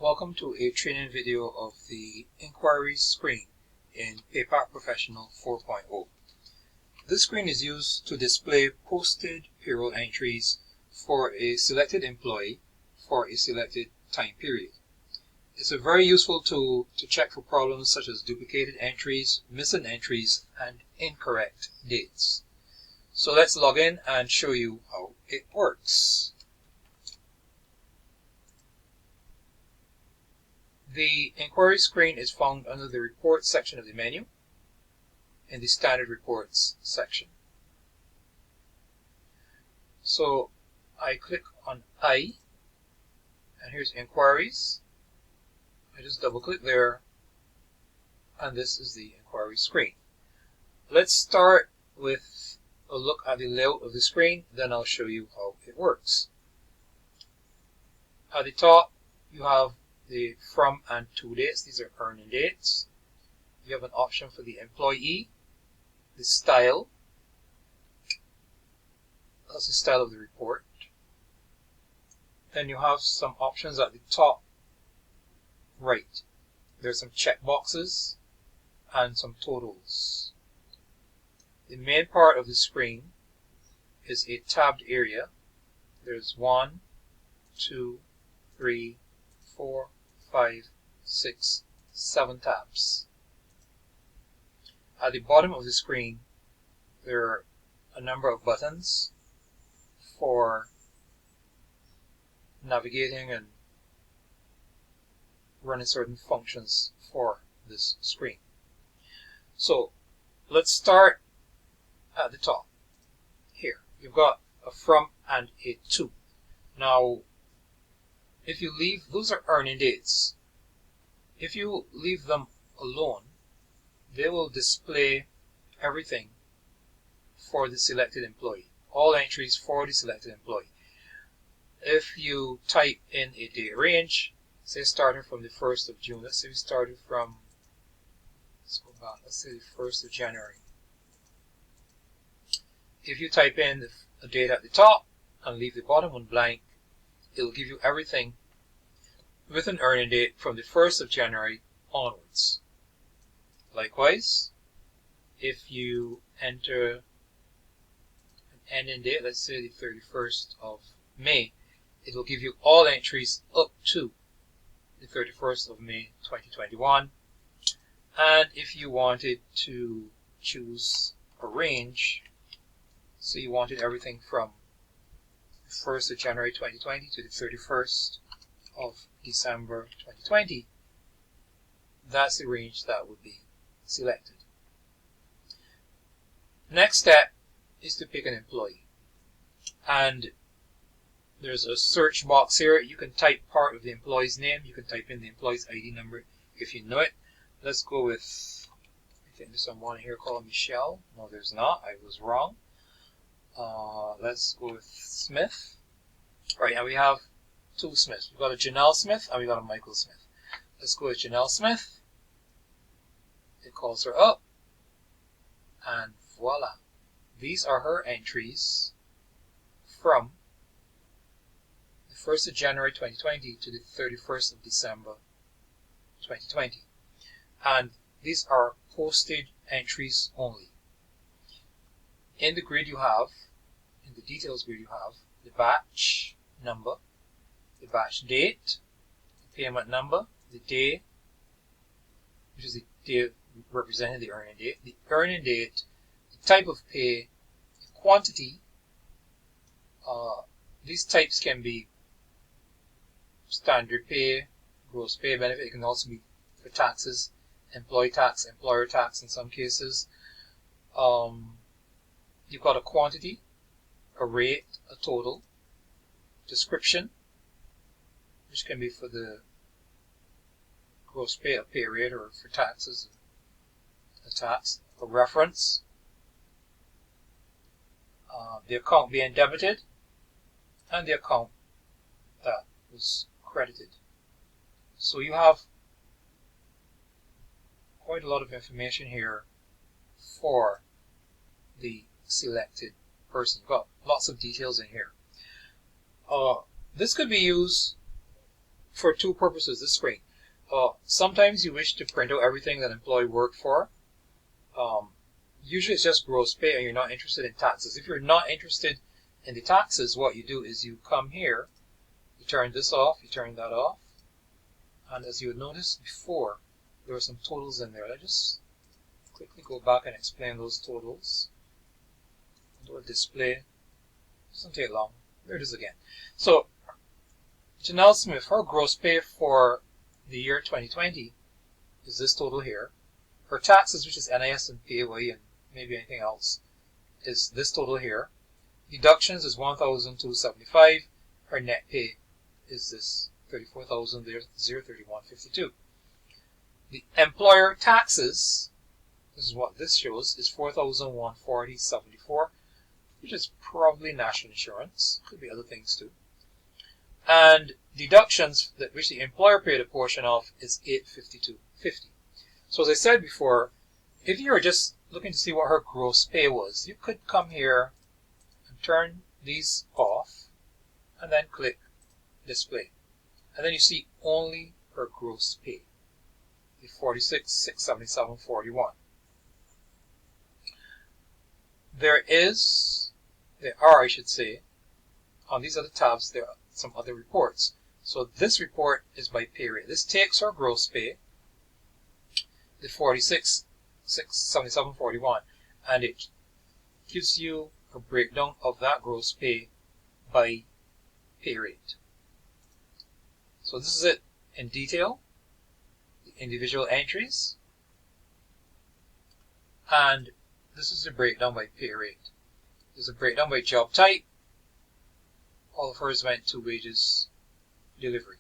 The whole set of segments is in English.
Welcome to a training video of the inquiries screen in PayPak Professional 4.0. This screen is used to display posted payroll entries for a selected employee for a selected time period. It's a very useful tool to check for problems such as duplicated entries, missing entries, and incorrect dates. So let's log in and show you how it works. The inquiry screen is found under the Reports section of the menu in the Standard Reports section. So I click on I, and here's Inquiries. I just double click there, and this is the inquiry screen. Let's start with a look at the layout of the screen, then I'll show you how it works. At the top, you have the from and to dates. These are earning dates. You have an option for the employee, the style, that's the style of the report. Then you have some options at the top right. There's some check boxes and some totals. The main part of the screen is a tabbed area. There's 1, 2, 3, 4, 5, 6, 7 tabs. At the bottom of the screen, there are a number of buttons for navigating and running certain functions for this screen. So let's start at the top. Here, you've got a from and a to. Now, if you leave, those are earning dates. If you leave them alone, they will display everything for the selected employee, all entries for the selected employee. If you type in a date range, say starting from the 1st of June, let's say we started from, let's go back, let's say the 1st of January. If you type in the date at the top and leave the bottom one blank, it'll give you everything with an earning date from the 1st of January onwards. Likewise, if you enter an ending date, let's say the 31st of May, it will give you all entries up to the 31st of May 2021. And if you wanted to choose a range, so you wanted everything from the 1st of January 2020 to the 31st of December 2020, that's the range that would be selected. Next step is to pick an employee, and there's a search box here. You can type part of the employee's name, you can type in the employee's ID number if you know it. Let's go with, I think there's someone here called Michelle. No, there's not, I was wrong. Let's go with Smith. Right, and we have two Smiths. We've got a Janelle Smith and we've got a Michael Smith. Let's go with Janelle Smith. It calls her up, and voila, these are her entries from the 1st of January 2020 to the 31st of December 2020, and these are posted entries only. In the grid you have, in the details grid you have the batch number, the batch date, the payment number, the day, which is the day representing the earning date, the type of pay, the quantity. These types can be standard pay, gross pay, benefit. It can also be for taxes, employee tax, employer tax in some cases. You've got a quantity, a rate, a total, description, which can be for the gross pay, a pay rate, or for taxes, a tax, a reference, the account being debited, and the account that was credited. So you have quite a lot of information here for the selected person. You've got lots of details in here. This could be used for two purposes, this screen. Sometimes you wish to print out everything that an employee worked for. Usually it's just gross pay and you're not interested in taxes. If you're not interested in the taxes, what you do is you come here, you turn this off, you turn that off, and as you would notice before, there were some totals in there. Let's just quickly go back and explain those totals. Do a display. Doesn't take long. There it is again. So Janelle Smith, her gross pay for the year 2020 is this total here. Her taxes, which is NIS and PAYE and maybe anything else, is this total here. Deductions is $1,275. Her net pay is this $34,031.52. The employer taxes, this is what this shows, is $4,140.74, which is probably national insurance. Could be other things too. And deductions that which the employer paid a portion of is $852.50. So as I said before, if you were just looking to see what her gross pay was, you could come here and turn these off and then click display. And then you see only her gross pay, the $46,677.41. There are, I should say, on these other tabs, there are some other reports. So this report is by pay rate. This takes our gross pay, the $46,677.41, and it gives you a breakdown of that gross pay by pay rate. So this is it in detail, the individual entries, and this is the breakdown by pay rate. There's a breakdown by job type. All of hers went to wages delivery.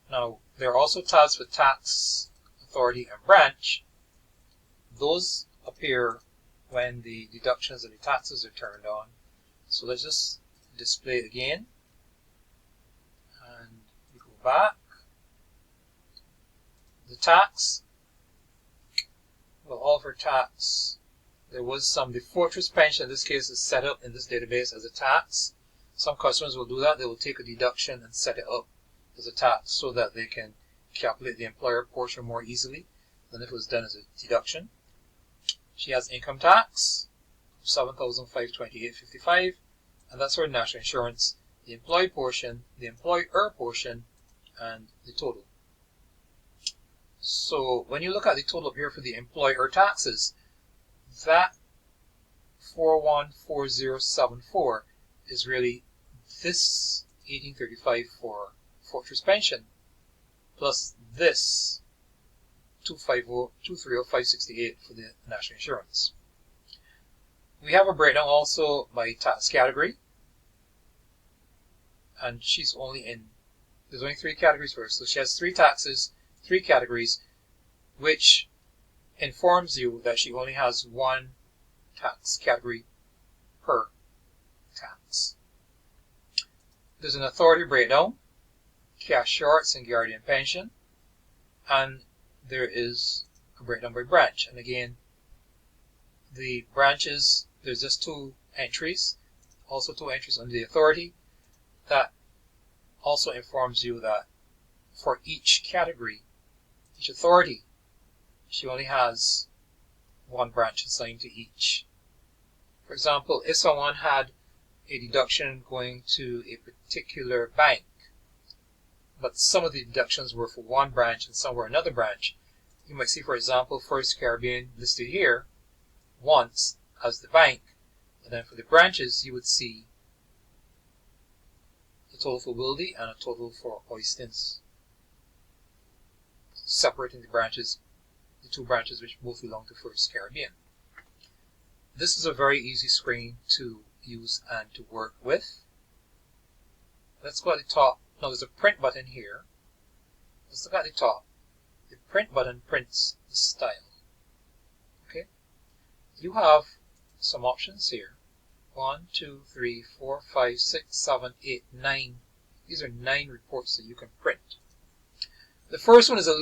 Now, there are also tabs for tax, authority, and branch. Those appear when the deductions and the taxes are turned on. So let's just display it again. And we go back. The tax, well, all of her tax, there was the Fortress pension in this case is set up in this database as a tax. Some customers will do that. They will take a deduction and set it up as a tax so that they can calculate the employer portion more easily than if it was done as a deduction. She has income tax, $7,528.55, and that's her national insurance, the employee portion, the employer portion, and the total. So when you look at the total up here for the employer taxes, that 414074 is really this 1835 for Fortress pension plus this 230,568 for the national insurance. We have a breakdown also by tax category, and there's only 3 categories for her. So she has 3 taxes, 3 categories, which informs you that she only has 1 tax category per tax. There's an authority breakdown, cash shorts and guardian pension, and there is a breakdown by branch. And again, the branches, there's just 2 entries, also 2 entries under the authority. That also informs you that for each category, each authority, she only has 1 branch assigned to each. For example, if someone had a deduction going to a particular bank, but some of the deductions were for 1 branch and some were another branch, you might see, for example, First Caribbean listed here once as the bank, and then for the branches you would see a total for Wildy and a total for Oistins, separating the branches, the 2 branches which both belong to First Caribbean. This is a very easy screen to use and to work with. Let's go at the top. Now there's a print button here. Let's look at the top. The print button prints the style. Okay. You have some options here. 1, 2, 3, 4, 5, 6, 7, 8, 9. These are 9 reports that you can print. The first one is a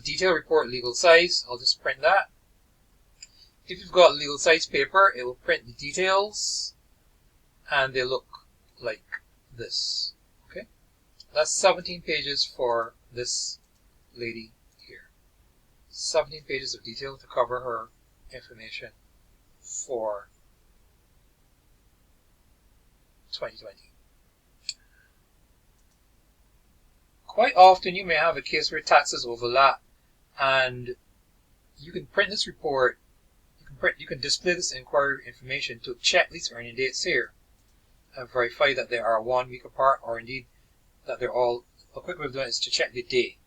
detailed report, legal size. I'll just print that. If you've got legal size paper, it will print the details, and they look like this. That's 17 pages for this lady here. 17 pages of detail to cover her information for 2020. Quite often you may have a case where taxes overlap, and you can print this report, you can display this inquiry information to check these earning dates here and verify that they are 1 week apart, or indeed that they're all, a quick way of doing it is to check the day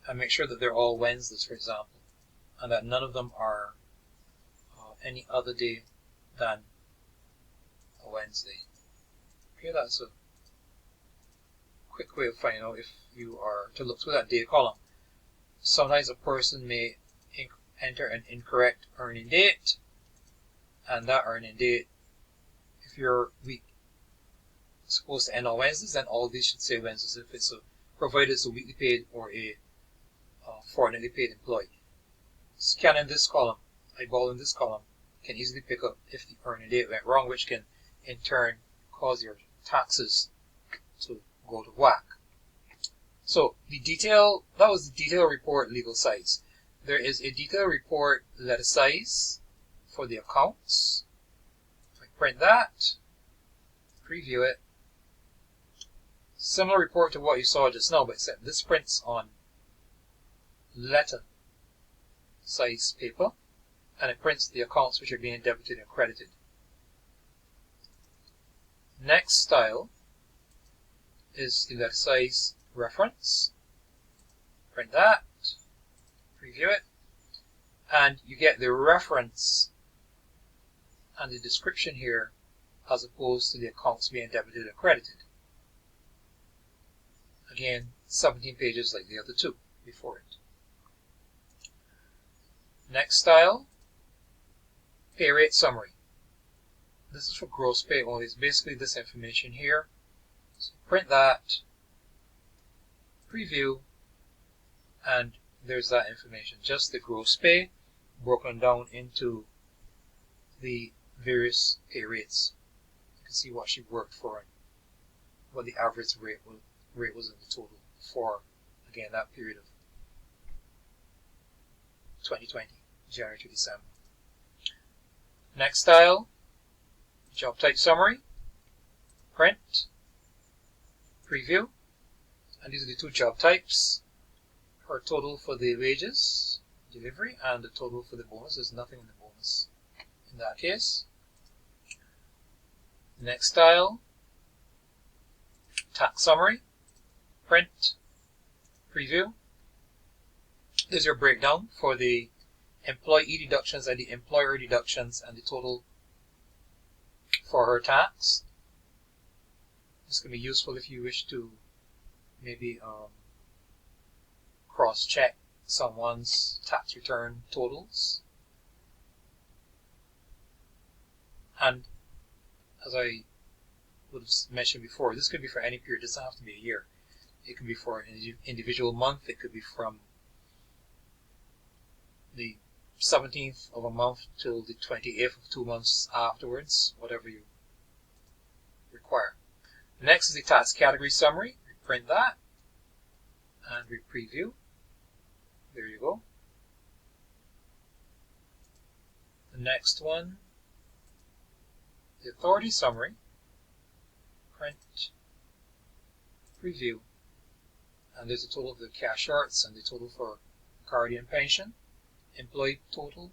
and make sure that they're all Wednesdays, for example, and that none of them are any other day than a Wednesday. Okay, that's a quick way of finding out if you are to look through that day column. Sometimes a person may enter an incorrect earning date, and that earning date, if your week is supposed to end on Wednesdays, then all these should say Wednesdays if it's provided it's a weekly paid or a fortnightly paid employee. Scanning this column, eyeballing this column, can easily pick up if the earning date went wrong, which can in turn cause your taxes to go to whack. So that was the detail report legal size. There is a detail report letter size for the accounts. If I print that, preview it. Similar report to what you saw just now, but except this prints on letter size paper, and it prints the accounts which are being debited and credited. Next style is the letter size reference. Print that, preview it, and you get the reference and the description here as opposed to the accounts being debited and credited. Again, 17 pages like the other two before it. Next style, pay rate summary. This is for gross pay only. It's basically this information here. So print that, preview, and there's that information. Just the gross pay broken down into the various pay rates. You can see what she worked for and what the average rate was in the total for, again, that period of 2020, January to December. Next style, job type summary, print, preview, and these are the two job types. Her total for the wages, delivery, and the total for the bonus. There's nothing in the bonus in that case. Next style, tax summary, print, preview. There's your breakdown for the employee deductions and the employer deductions and the total for her tax. This can be useful if you wish to maybe cross-check someone's tax return totals. And as I would have mentioned before, this could be for any period. It doesn't have to be a year. It could be for an individual month. It could be from the 17th of a month till the 28th of 2 months afterwards, whatever you require. Next is the tax category summary. We print that and we preview. There you go. The next one, the authority summary, print, preview, and there's a total of the cash arts and the total for guardian pension, employee total,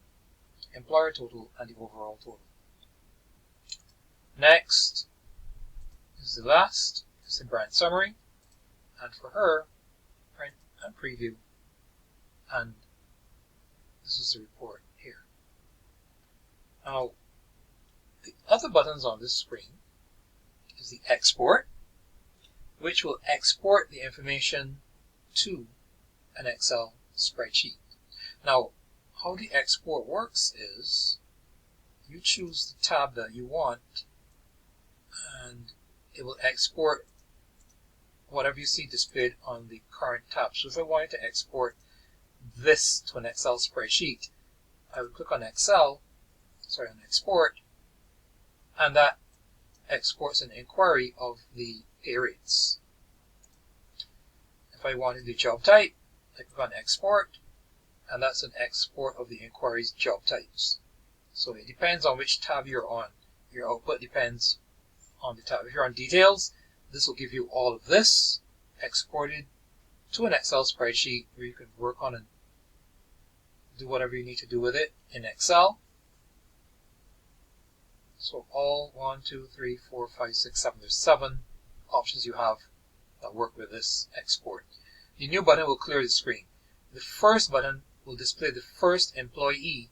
employer total, and the overall total. Next is the last, is the brand summary, and for her, print and preview, and this is the report here. Now, the other buttons on this screen is the export, which will export the information to an Excel spreadsheet. Now, how the export works is you choose the tab that you want and it will export whatever you see displayed on the current tab. So if I wanted to export this to an Excel spreadsheet, I would click on on export, and that exports an inquiry of the pay rates. I wanted the job type, I click on export, and that's an export of the inquiry's job types. So it depends on which tab you're on. Your output depends on the tab. If you're on details, this will give you all of this exported to an Excel spreadsheet where you can work on and do whatever you need to do with it in Excel. So all 1, 2, 3, 4, 5, 6, 7, there's 7 options you have that work with this export. The new button will clear the screen. The first button will display the first employee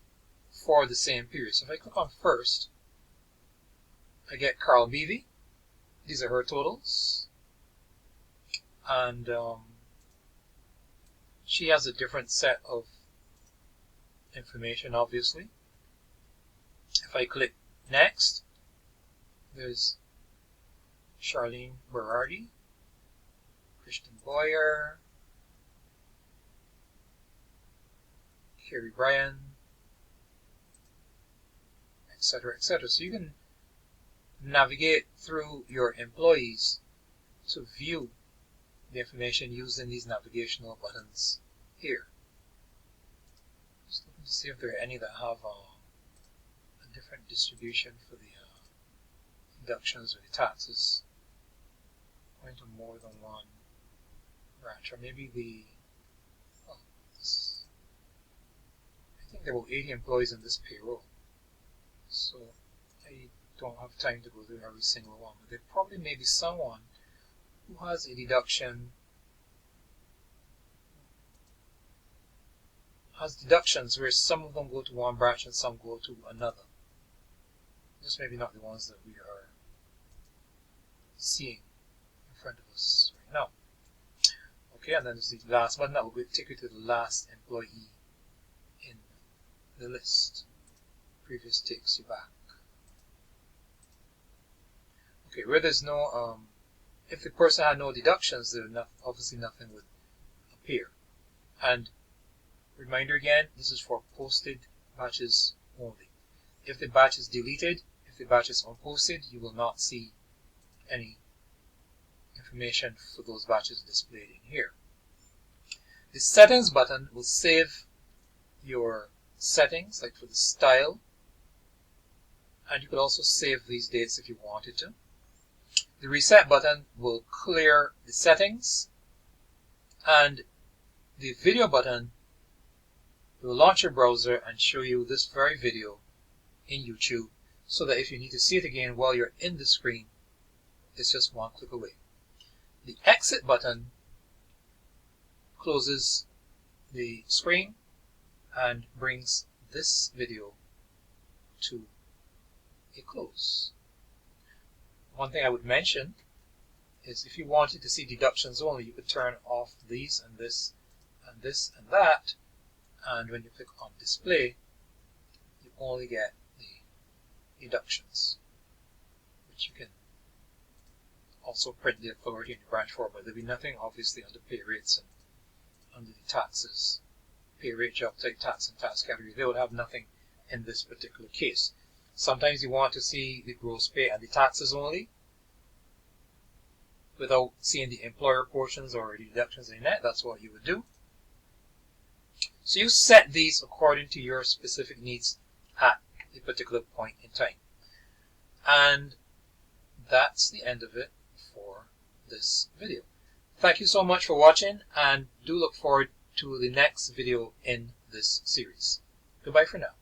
for the same period. So if I click on first, I get Carl Beebe. These are her totals. And she has a different set of information, obviously. If I click next, there's Charlene Berardi, Christian Boyer, Carrie Bryan, etc., etc. So you can navigate through your employees to view the information used in these navigational buttons here. Just looking to see if there are any that have a different distribution for the deductions or the taxes going to more than one branch, or maybe I think there were 80 employees in this payroll, so I don't have time to go through every single one, but there probably may be someone who has a deduction, has deductions where some of them go to one branch and some go to another. Just maybe not the ones that we are seeing in front of us right now. Okay, and then there's the last button that will take you to the last employee in the list. Previous takes you back. Okay, where there's no, if the person had no deductions, obviously nothing would appear. And reminder again, this is for posted batches only. If the batch is deleted, if the batch is unposted, you will not see any information for those batches displayed in here. The settings button will save your settings, like for the style, and you could also save these dates if you wanted to. The reset button will clear the settings, and the video button will launch your browser and show you this very video in YouTube, so that if you need to see it again while you're in the screen, it's just one click away. The exit button closes the screen and brings this video to a close. One thing I would mention is if you wanted to see deductions only, you could turn off these and this and this and that, and when you click on display, you only get the deductions, which you can also print the authority in the branch for, but there'll be nothing obviously under pay rates and under the taxes, pay rate, job type, tax, and tax category. They would have nothing in this particular case. Sometimes you want to see the gross pay and the taxes only without seeing the employer portions or the deductions in net. That's what you would do. So you set these according to your specific needs at a particular point in time. And that's the end of it for this video. Thank you so much for watching, and do look forward to the next video in this series. Goodbye for now.